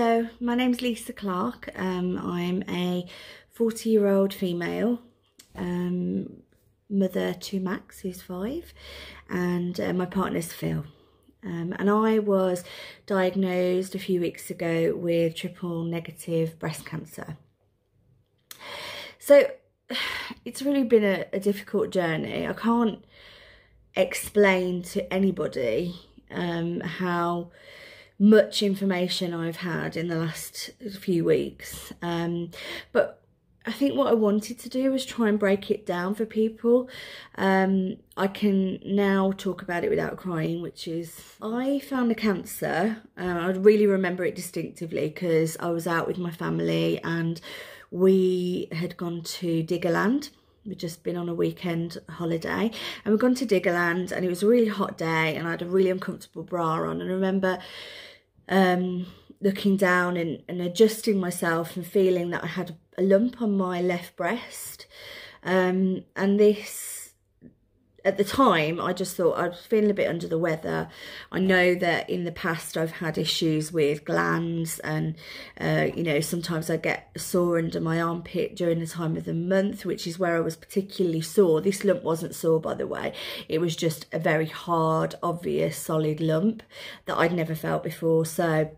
Hello, my name's Leasa Clark. I'm a 40-year-old female, mother to Max, who's 5, and my partner's Phil. And I was diagnosed a few weeks ago with triple negative breast cancer. So it's really been a difficult journey. I can't explain to anybody how much information I've had in the last few weeks, but I think what I wanted to do was try and break it down for people. I can now talk about it without crying, which is, I found the cancer. I really remember it distinctively because I was out with my family and we had gone to Diggerland. We'd just been on a weekend holiday and we'd gone to Diggerland, and it was a really hot day and I had a really uncomfortable bra on, and I remember looking down and adjusting myself and feeling that I had a lump on my left breast, and this, at the time, I just thought I was feeling a bit under the weather. I know that in the past I've had issues with glands, and you know, sometimes I get sore under my armpit during the time of the month, which is where I was particularly sore. This lump wasn't sore, by the way. It was just a very hard, obvious, solid lump that I'd never felt before. So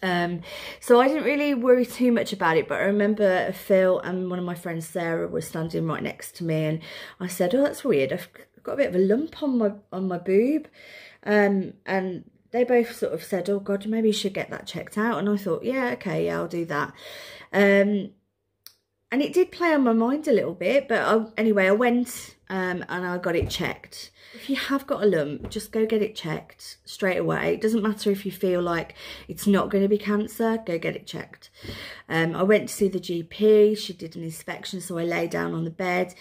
I didn't really worry too much about it, but I remember Phil and one of my friends, Sarah, were standing right next to me, and I said, "Oh, that's weird. I've got a bit of a lump on my boob," and they both sort of said, "Oh God, maybe you should get that checked out." And I thought, "Yeah, okay, yeah, I'll do that." And it did play on my mind a little bit, but anyway, I went and I got it checked. If you have got a lump, just go get it checked straight away. It doesn't matter if you feel like it's not going to be cancer, go get it checked. I went to see the GP, she did an inspection, so I lay down on the bed.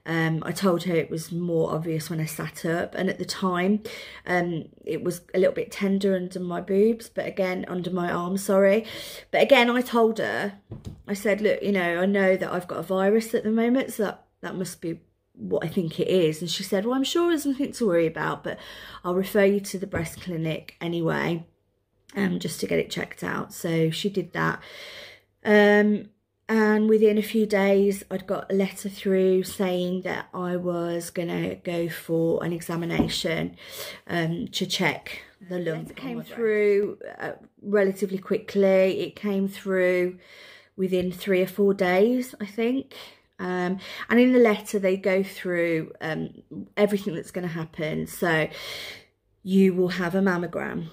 I told her it was more obvious when I sat up, and at the time it was a little bit tender under my boobs, but again, under my arm, sorry. But again, I told her, I said, look, you know, I know that I've got a virus at the moment, so that must be what I think it is. And she said, well, I'm sure there's nothing to worry about, but I'll refer you to the breast clinic anyway, just to get it checked out. So she did that. And within a few days, I'd got a letter through saying that I was going to go for an examination to check the lump. It came through relatively quickly. It came through within 3 or 4 days, I think. And in the letter, they go through everything that's going to happen. So you will have a mammogram.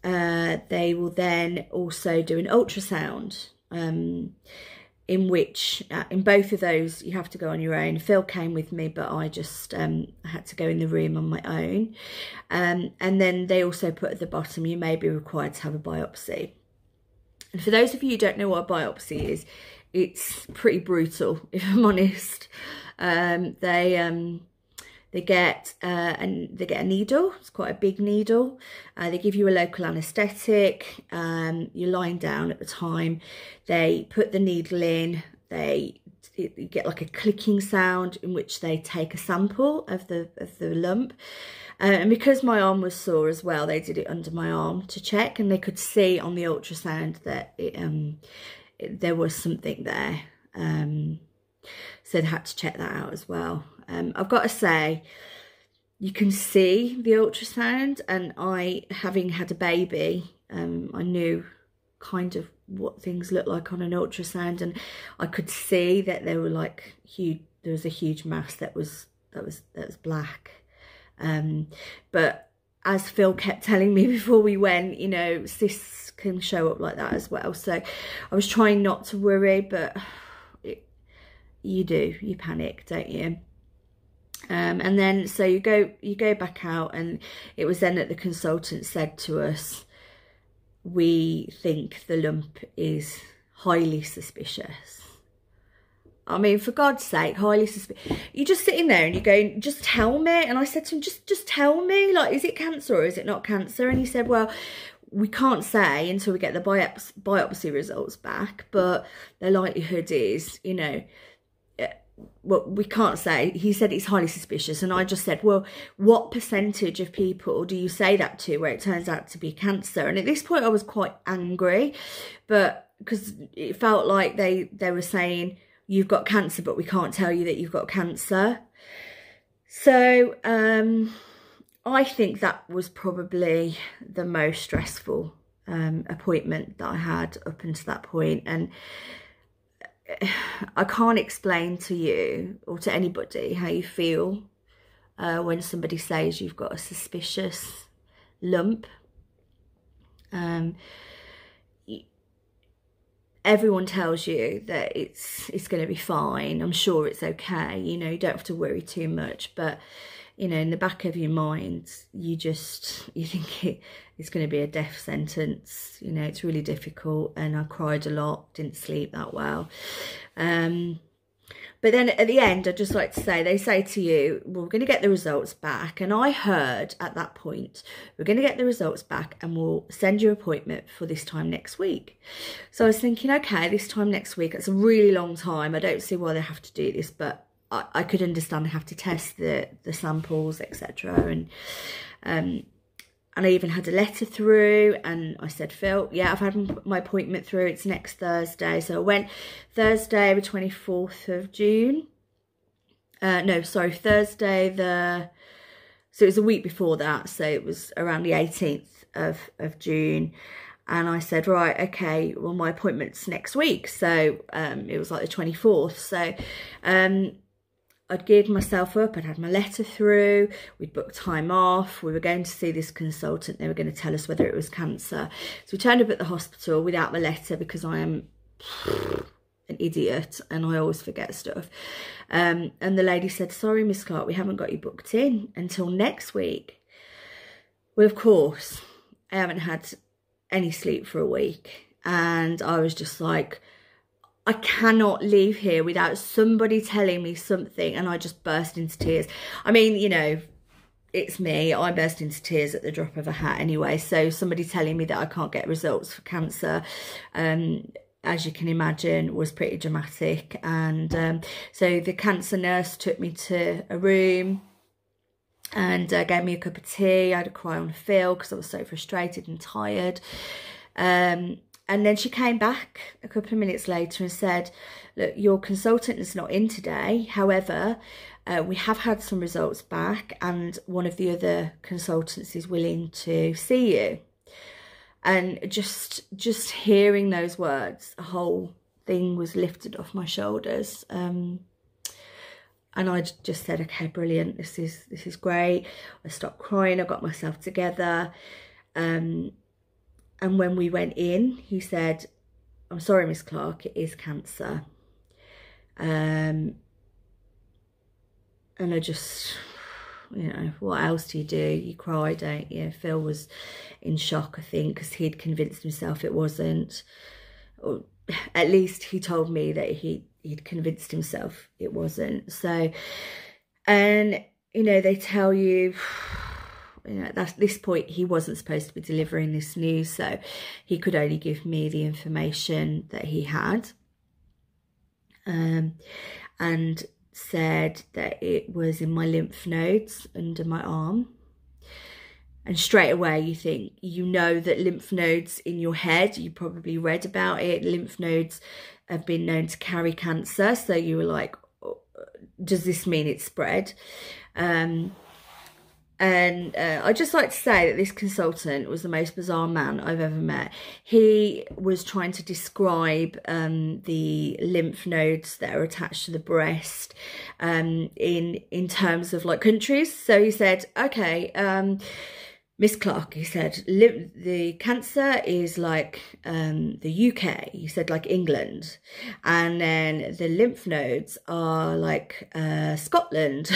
They will then also do an ultrasound, in which, in both of those, you have to go on your own. Phil came with me, but I just had to go in the room on my own. And then they also put at the bottom, you may be required to have a biopsy. And for those of you who don't know what a biopsy is, it's pretty brutal, if I'm honest. They get a needle. It's quite a big needle. They give you a local anaesthetic. You're lying down at the time. They put the needle in. You get like a clicking sound in which they take a sample of the lump. And because my arm was sore as well, they did it under my arm to check, and they could see on the ultrasound that there was something there. So they had to check that out as well. I've got to say, you can see the ultrasound, and I, having had a baby, I knew kind of what things look like on an ultrasound, and I could see that there were like huge. There was a huge mass that was black. But as Phil kept telling me before we went, you know, cysts can show up like that as well. So I was trying not to worry, but you panic, don't you? And then so you go back out, and it was then that the consultant said to us, we think the lump is highly suspicious. I mean, for God's sake, highly suspicious. You're just sitting there and you're going, just tell me. And I said to him, just tell me, like, is it cancer or is it not cancer? And he said, well, we can't say until we get the biopsy results back, but the likelihood is, you know, well, we can't say. He said it's highly suspicious. And I just said, well, what percentage of people do you say that to where it turns out to be cancer? And at this point I was quite angry, but because it felt like they were saying, you've got cancer, but we can't tell you that you've got cancer. So I think that was probably the most stressful appointment that I had up until that point. And I can't explain to you or to anybody how you feel when somebody says you've got a suspicious lump. Everyone tells you that it's going to be fine. I'm sure it's okay. You know, you don't have to worry too much. But, you know, in the back of your mind, you think it's going to be a death sentence. You know, it's really difficult. And I cried a lot, didn't sleep that well. But then at the end, I'd just like to say, they say to you, well, we're going to get the results back. And I heard at that point, we're going to get the results back and we'll send you an appointment for this time next week. So I was thinking, okay, this time next week, it's a really long time. I don't see why they have to do this, but I could understand they have to test the samples, etc. And I even had a letter through, and I said, Phil, yeah, I've had my appointment through. It's next Thursday. So I went Thursday, the 24th of June. Thursday, so it was a week before that. So it was around the 18th of June. And I said, right, okay, well, my appointment's next week. So it was like the 24th. So I'd geared myself up, I'd had my letter through, we'd booked time off, we were going to see this consultant, they were going to tell us whether it was cancer. So we turned up at the hospital without my letter because I am an idiot and I always forget stuff. And the lady said, sorry, Miss Clark, we haven't got you booked in until next week. Well, of course, I haven't had any sleep for a week. And I was just like, I cannot leave here without somebody telling me something. And I just burst into tears. I mean, you know, it's me. I burst into tears at the drop of a hat anyway. So somebody telling me that I can't get results for cancer, as you can imagine, was pretty dramatic. And so the cancer nurse took me to a room and gave me a cup of tea. I had a cry on a field because I was so frustrated and tired. And then she came back a couple of minutes later and said, look, your consultant is not in today. However, we have had some results back and one of the other consultants is willing to see you. And just hearing those words, the whole thing was lifted off my shoulders. And I just said, okay, brilliant. This is great. I stopped crying. I got myself together. And when we went in, he said, I'm sorry, Miss Clark, it is cancer. And I just, you know, what else do? You cry, don't you? Phil was in shock, I think, because he'd convinced himself it wasn't. Or at least he told me that he'd convinced himself it wasn't. So, and, you know, they tell you... You know, at this point, he wasn't supposed to be delivering this news, so he could only give me the information that he had. And said that it was in my lymph nodes under my arm. And straight away you think, you know that lymph nodes in your head, you probably read about it, lymph nodes have been known to carry cancer. So you were like, oh, does this mean it's spread? And I'd just like to say that this consultant was the most bizarre man I've ever met. He was trying to describe the lymph nodes that are attached to the breast in terms of like countries. So he said, okay, Miss Clark, he said, the cancer is like the UK. He said like England. And then the lymph nodes are like Scotland.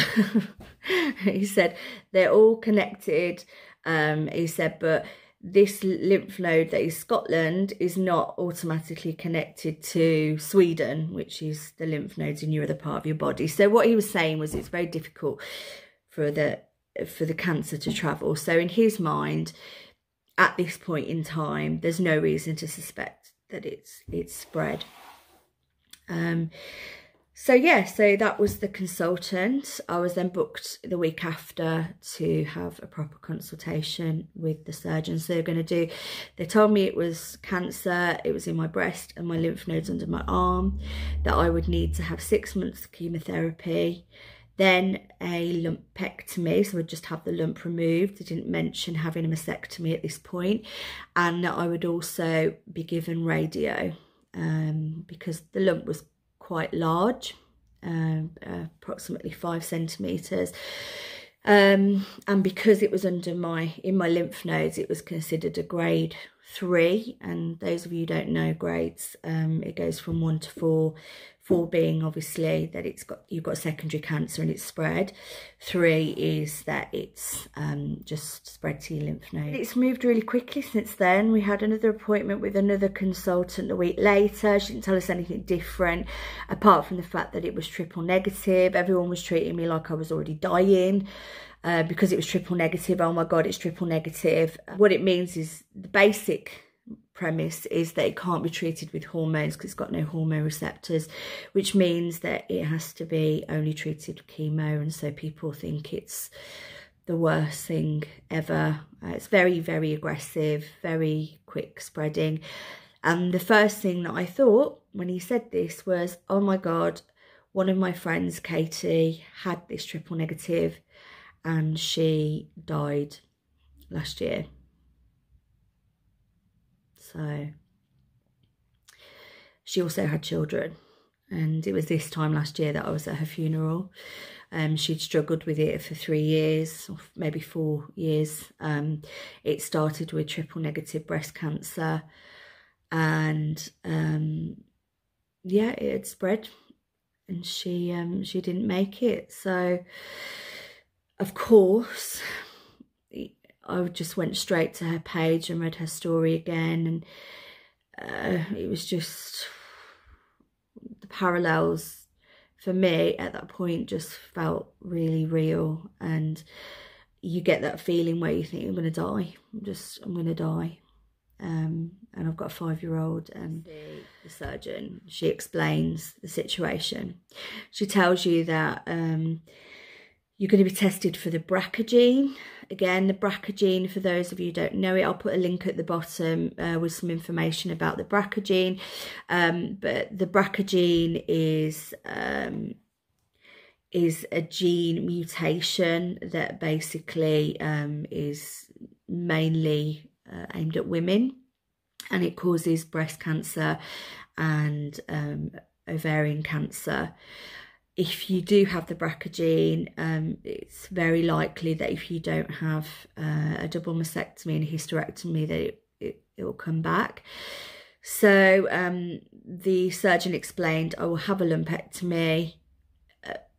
He said they're all connected. He said, but this lymph node that is Scotland is not automatically connected to Sweden, which is the lymph nodes in your other part of your body. So what he was saying was it's very difficult for the cancer to travel. So in his mind, at this point in time, there's no reason to suspect that it's spread. So yeah, so that was the consultant. I was then booked the week after to have a proper consultation with the surgeons. They told me it was cancer, it was in my breast and my lymph nodes under my arm, that I would need to have 6 months of chemotherapy, then a lumpectomy, so I'd just have the lump removed. They didn't mention having a mastectomy at this point, and that I would also be given radio because the lump was quite large, approximately 5 centimeters, and because it was in my lymph nodes, it was considered a grade 3. And those of you who don't know grades, it goes from 1 to 4. 4 being obviously that you've got secondary cancer and it's spread. 3 is that it's just spread to your lymph node. It's moved really quickly since then. We had another appointment with another consultant a week later. She didn't tell us anything different apart from the fact that it was triple negative. Everyone was treating me like I was already dying because it was triple negative. Oh my God, it's triple negative. What it means is the basic premise is that it can't be treated with hormones because it's got no hormone receptors, which means that it has to be only treated with chemo. And so people think it's the worst thing ever. It's very, very aggressive, very quick spreading. And the first thing that I thought when he said this was, oh my God, one of my friends, Katie, had this triple negative and she died last year. So she also had children, and it was this time last year that I was at her funeral. She'd struggled with it for 3 years, or maybe 4 years. It started with triple negative breast cancer, and yeah, it had spread, and she didn't make it. So of course I just went straight to her page and read her story again, and it was just, the parallels for me at that point just felt really real. And you get that feeling where you think, I'm going to die, I'm going to die. And I've got a 5-year-old, and the surgeon, she explains the situation. She tells you that you're going to be tested for the BRCA gene. Again, the BRCA gene, for those of you who don't know it, I'll put a link at the bottom with some information about the BRCA gene. But the BRCA gene is a gene mutation that basically is mainly aimed at women, and it causes breast cancer and ovarian cancer. If you do have the BRCA gene, it's very likely that if you don't have a double mastectomy and a hysterectomy, that it will come back. So the surgeon explained, I will have a lumpectomy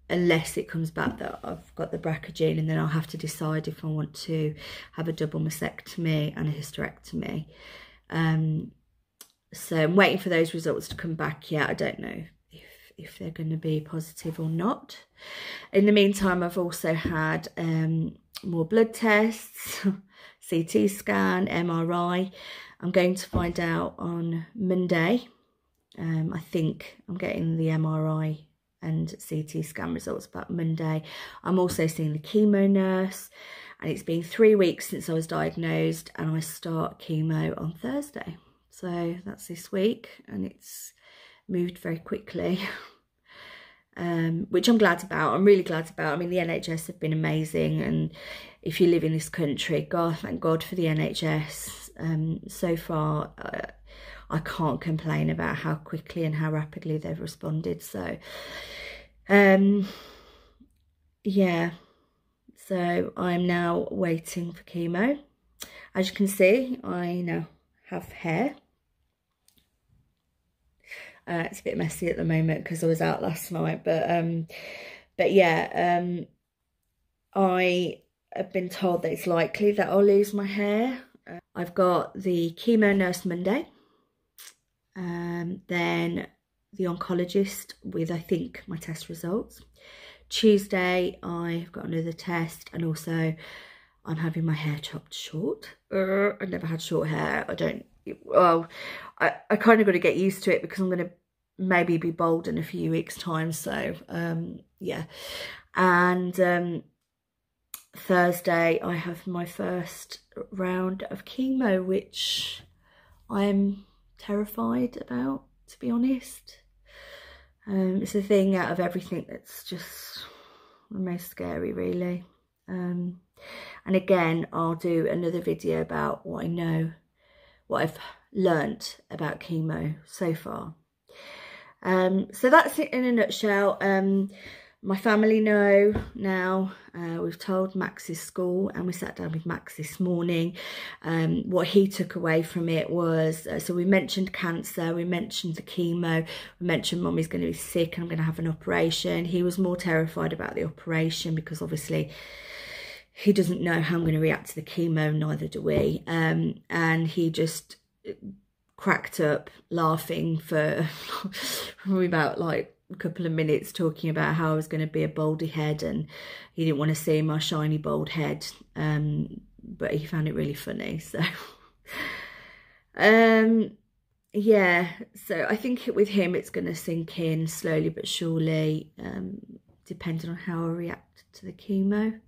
unless it comes back that I've got the BRCA gene, and then I'll have to decide if I want to have a double mastectomy and a hysterectomy. So I'm waiting for those results to come back yet. I don't know if they're going to be positive or not. In the meantime, I've also had more blood tests, CT scan, MRI. I'm going to find out on Monday. I think I'm getting the MRI and CT scan results about Monday. I'm also seeing the chemo nurse, and it's been 3 weeks since I was diagnosed, and I start chemo on Thursday. So that's this week, and it's moved very quickly, which I'm glad about. I'm really glad about. I mean, the NHS have been amazing, and if you live in this country, God, thank God for the NHS. So far, I can't complain about how quickly and how rapidly they've responded. So, yeah. So I'm now waiting for chemo. As you can see, I now have hair. It's a bit messy at the moment because I was out last night, but yeah, I have been told that it's likely that I'll lose my hair. I've got the chemo nurse Monday, then the oncologist with, I think, my test results. Tuesday, I've got another test, and also I'm having my hair chopped short. I've never had short hair. I kind of got to get used to it because I'm going to maybe be bald in a few weeks' time. So, yeah. And Thursday, I have my first round of chemo, which I'm terrified about, to be honest. It's a thing out of everything that's just the most scary, really. And again, I'll do another video about what I know, what I've learnt about chemo so far. So that's it in a nutshell. My family know now. We've told Max's school, and we sat down with Max this morning. What he took away from it was, so we mentioned cancer, we mentioned the chemo, we mentioned Mummy's going to be sick and I'm going to have an operation. He was more terrified about the operation because obviously he doesn't know how I'm going to react to the chemo, neither do we. And he just cracked up laughing for probably about like a couple of minutes, talking about how I was going to be a baldy head and he didn't want to see my shiny bald head, but he found it really funny. So yeah, so I think with him it's going to sink in slowly but surely, depending on how I react to the chemo.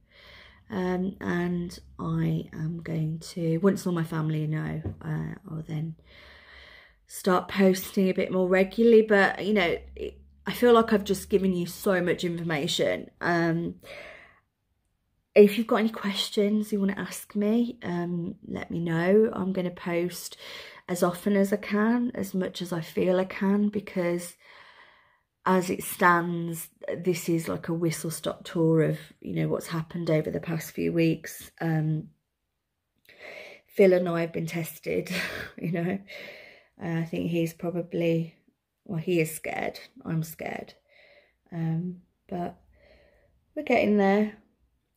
And I am going to, once all my family know, I'll then start posting a bit more regularly. But you know, I feel like I've just given you so much information. If you've got any questions you want to ask me, let me know. I'm going to post as often as I can, as much as I feel I can, because as it stands, this is like a whistle-stop tour of, you know, what's happened over the past few weeks. Phil and I have been tested, you know. I think he's probably, well, he is scared. I'm scared. But we're getting there.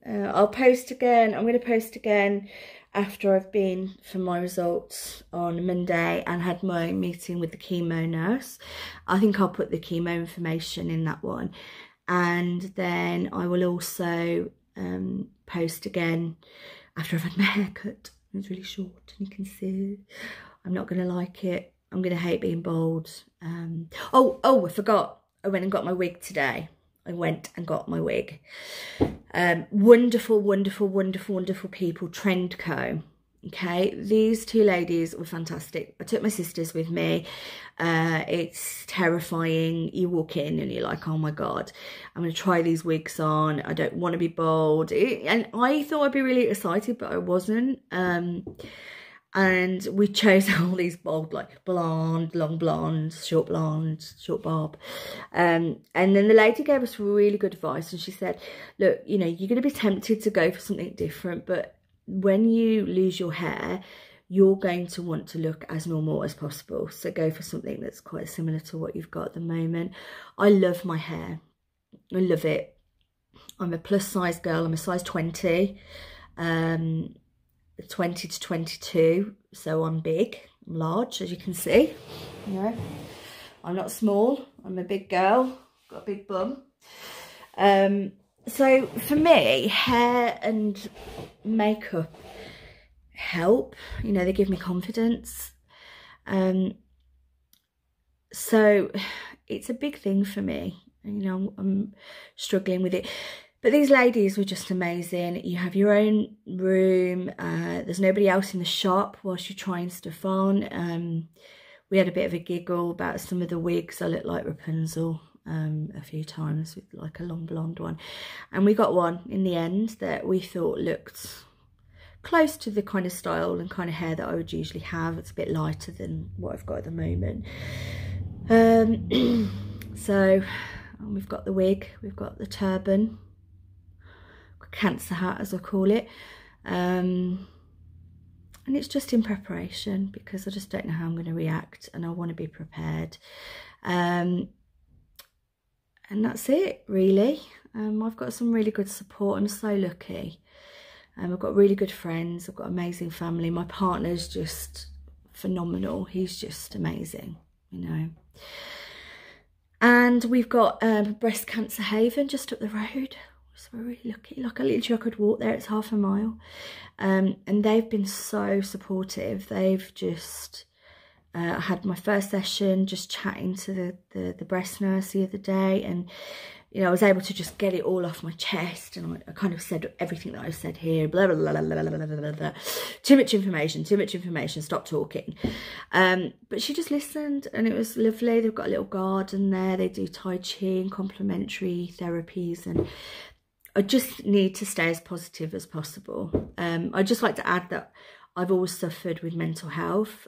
I'll post again. I'm going to post again after I've been for my results on Monday and had my meeting with the chemo nurse. I think I'll put the chemo information in that one. And then I will also post again after I've had my hair cut. It's really short and you can see I'm not going to like it. I'm going to hate being bald. Oh, I forgot. I went and got my wig today. I went and got my wig. Wonderful, wonderful, wonderful, wonderful people, Trendco. Okay, these two ladies were fantastic. I took my sisters with me. It's terrifying. You walk in and you're like, oh my God, I'm going to try these wigs on. I don't want to be bald. And I thought I'd be really excited, but I wasn't. And we chose all these bold, like blonde, long blonde, short bob. And then the lady gave us really good advice. And she said, look, you know, you're going to be tempted to go for something different. But when you lose your hair, you're going to want to look as normal as possible. So go for something that's quite similar to what you've got at the moment. I love my hair. I love it. I'm a plus size girl. I'm a size 20. 20 to 22, so I'm big, I'm large, as you can see. You know, I'm not small, I'm a big girl, got a big bum. So for me, hair and makeup help, you know, they give me confidence. So it's a big thing for me, you know, I'm struggling with it. But these ladies were just amazing. You have your own room. There's nobody else in the shop whilst you're trying stuff on. We had a bit of a giggle about some of the wigs. I looked like Rapunzel a few times with like a long blonde one. And we got one in the end that we thought looked close to the kind of style and kind of hair that I would usually have. It's a bit lighter than what I've got at the moment. So we've got the wig, we've got the turban. Cancer hat, as I call it, and it's just in preparation because I just don't know how I'm going to react and I want to be prepared, and that's it really. I've got some really good support. I'm so lucky. I've got really good friends, I've got amazing family. My partner's just phenomenal, he's just amazing, you know. And we've got Breast Cancer Haven just up the road. So we're really lucky. Like I could walk there, it's half a mile. And they've been so supportive. They've just I had my first session just chatting to the breast nurse the other day, and you know, I was able to just get it all off my chest, and I kind of said everything that I've said here, blah, blah, blah, blah, blah, blah, blah, blah. Too much information, stop talking. But she just listened, and it was lovely. They've got a little garden there. They do Tai Chi and complementary therapies, and I just need to stay as positive as possible. I'd just like to add that I've always suffered with mental health.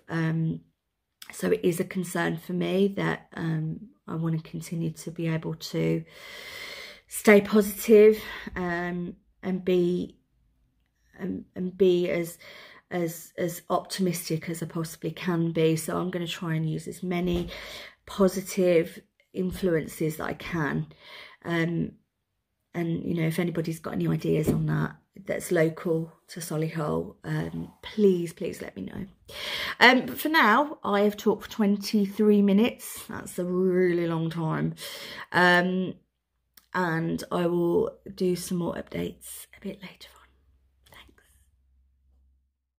So it is a concern for me that I want to continue to be able to stay positive and be as optimistic as I possibly can be. So I'm going to try and use as many positive influences that I can. And you know, if anybody's got any ideas on that, that's local to Solihull, please let me know. But for now, I have talked for 23 minutes. That's a really long time. And I will do some more updates a bit later